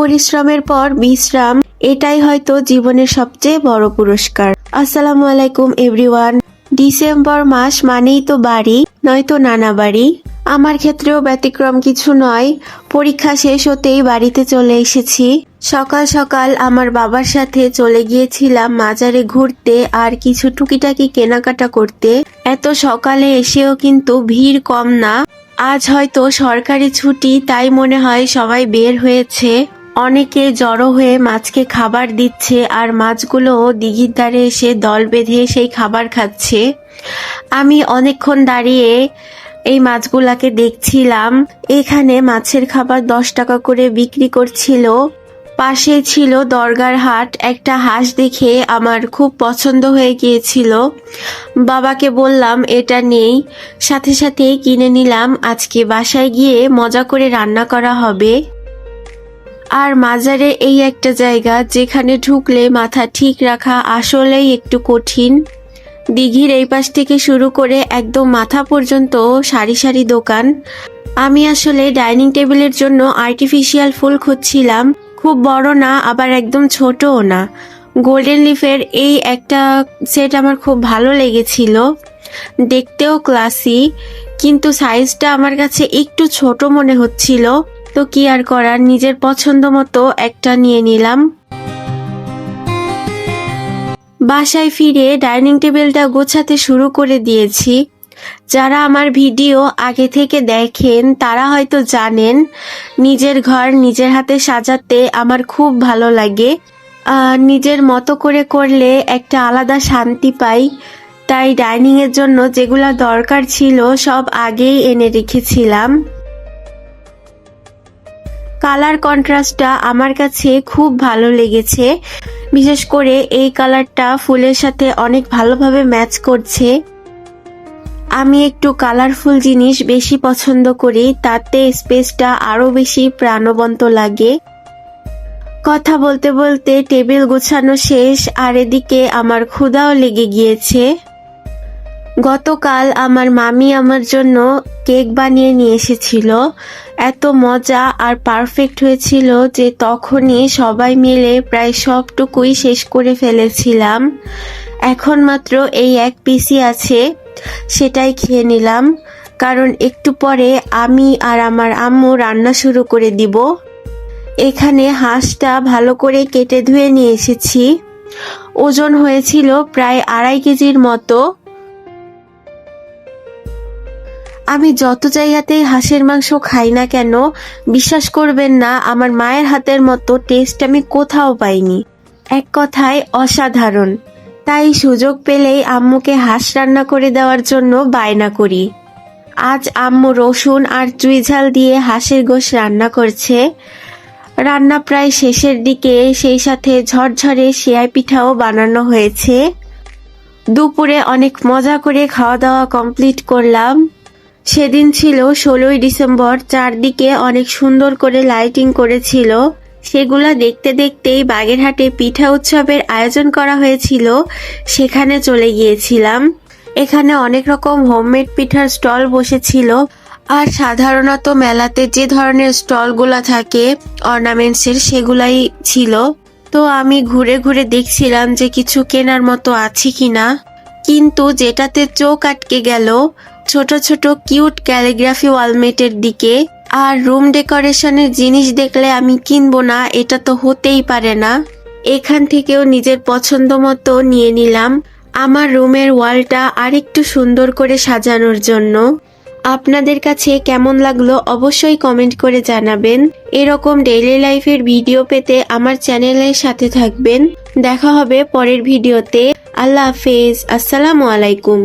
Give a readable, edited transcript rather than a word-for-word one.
পরিশ্রমের পর বিশ্রাম, এটাই হয়তো জীবনের সবচেয়ে বড় পুরস্কার। আসসালামু আলাইকুম এভরিওয়ান। ডিসেম্বর মাস মানেই তো বাড়ি, নয়তো নানা বাড়ি। আমার ক্ষেত্রেও ব্যতিক্রম কিছু নয়। পরীক্ষা শেষ হতেই বাড়িতে চলে এসেছি। সকাল সকাল আমার বাবার সাথে চলে গিয়েছিলাম মাজারে ঘুরতে আর কিছু টুকিটাকি কেনাকাটা করতে। এত সকালে এসেও কিন্তু ভিড় কম না। আজ হয়তো সরকারি ছুটি, তাই মনে হয় সবাই বের হয়েছে। অনেকে জড়ো হয়ে মাছকে খাবার দিচ্ছে আর মাছগুলো দিঘির ধারে এসে দল বেঁধে সেই খাবার খাচ্ছে। আমি অনেকক্ষণ দাঁড়িয়ে এই মাছগুলাকে দেখছিলাম। এখানে মাছের খাবার 10 টাকা করে বিক্রি করছিল। পাশে ছিল দরগার হাট। একটা হাঁস দেখে আমার খুব পছন্দ হয়ে গিয়েছিল। বাবাকে বললাম এটা নেই, সাথে সাথে কিনে নিলাম। আজকে বাসায় গিয়ে মজা করে রান্না করা হবে। আর মাজারে এই একটা জায়গা যেখানে ঢুকলে মাথা ঠিক রাখা আসলেই একটু কঠিন। দিঘির এই পাশ থেকে শুরু করে একদম মাথা পর্যন্ত সারি সারি দোকান। আমি আসলে ডাইনিং টেবিলের জন্য আর্টিফিশিয়াল ফুল খুঁজছিলাম। খুব বড় না, আবার একদম ছোটও না। গোল্ডেন লিফের এই একটা সেট আমার খুব ভালো লেগেছিল। দেখতেও ক্লাসি, কিন্তু সাইজটা আমার কাছে একটু ছোট মনে হচ্ছিল। তো কি আর করার, নিজের পছন্দ মতো একটা নিয়ে নিলাম। বাসায় ফিরে ডাইনিং টেবিলটা গোছাতে শুরু করে দিয়েছি। যারা আমার ভিডিও আগে থেকে দেখেন তারা হয়তো জানেন, নিজের ঘর নিজের হাতে সাজাতে আমার খুব ভালো লাগে। নিজের মতো করে করলে একটা আলাদা শান্তি পাই। তাই ডাইনিং এর জন্য যেগুলা দরকার ছিল সব আগেই এনে রেখেছিলাম। কালার কন্ট্রাস্টটা আমার কাছে খুব ভালো লেগেছে। বিশেষ করে এই কালারটা ফুলের সাথে অনেক ভালোভাবে ম্যাচ করছে। আমি একটু কালারফুল জিনিস বেশি পছন্দ করি, তাতে স্পেসটা আরো বেশি প্রাণবন্ত লাগে। কথা বলতে বলতে টেবিল গোছানো শেষ, আর এদিকে আমার ক্ষুধাও লেগে গিয়েছে। গতকাল আমার মামি আমার জন্য কেক বানিয়ে নিয়ে এসেছিল। এত মজা আর পারফেক্ট হয়েছিল যে তখনই সবাই মিলে প্রায় সবটুকুই শেষ করে ফেলেছিলাম। এখন মাত্র এই এক পিসই আছে, সেটাই খেয়ে নিলাম। কারণ একটু পরে আমি আর আমার আম্মু রান্না শুরু করে দিব। এখানে হাঁসটা ভালো করে কেটে ধুয়ে নিয়ে এসেছি। ওজন হয়েছিল প্রায় 2.5 কেজির মতো। আমি যত জায়গাতেই হাঁসের মাংস খাই না কেন, বিশ্বাস করবেন না, আমার মায়ের হাতের মতো টেস্ট আমি কোথাও পাইনি। এক কথায় অসাধারণ। তাই সুযোগ পেলেই আম্মুকে হাঁস রান্না করে দেওয়ার জন্য বায়না করি। আজ আম্মু রসুন আর চুই ঝাল দিয়ে হাঁসের গোশ রান্না করছে। রান্না প্রায় শেষের দিকে, সেই সাথে ঝরঝরে সেয়াই পিঠাও বানানো হয়েছে। দুপুরে অনেক মজা করে খাওয়া দাওয়া কমপ্লিট করলাম। সেদিন ছিল 16ই ডিসেম্বর। চারদিকে অনেক সুন্দর করে লাইটিং করেছিল। সেগুলা দেখতে দেখতেই বাগেরহাটে পিঠা উৎসবের আয়োজন করা হয়েছিল, সেখানে চলে গিয়েছিলাম। এখানে অনেক রকম হোমমেড পিঠার স্টল বসেছিল। আর সাধারণত মেলাতে যে ধরনের স্টলগুলা থাকে অর্নামেন্টসের, সেগুলাই ছিল। তো আমি ঘুরে ঘুরে দেখছিলাম যে কিছু কেনার মতো আছে কিনা, কিন্তু যেটাতে চোখ আটকে গেল ছোট ছোট কিউট ক্যালিগ্রাফি ওয়ালমেটের দিকে। আর রুম ডেকোরেশনের জিনিস দেখলে আমি কিনবো না, এটা তো হতেই পারে না। এখান থেকেও নিজের পছন্দ মতো নিয়ে নিলাম আমার রুমের ওয়ালটা আরেকটু সুন্দর করে সাজানোর জন্য। আপনাদের কাছে কেমন লাগলো অবশ্যই কমেন্ট করে জানাবেন। এরকম ডেইলি লাইফের ভিডিও পেতে আমার চ্যানেলের সাথে থাকবেন। দেখা হবে পরের ভিডিওতে। আল্লাহ হাফেজ। আসসালামু আলাইকুম।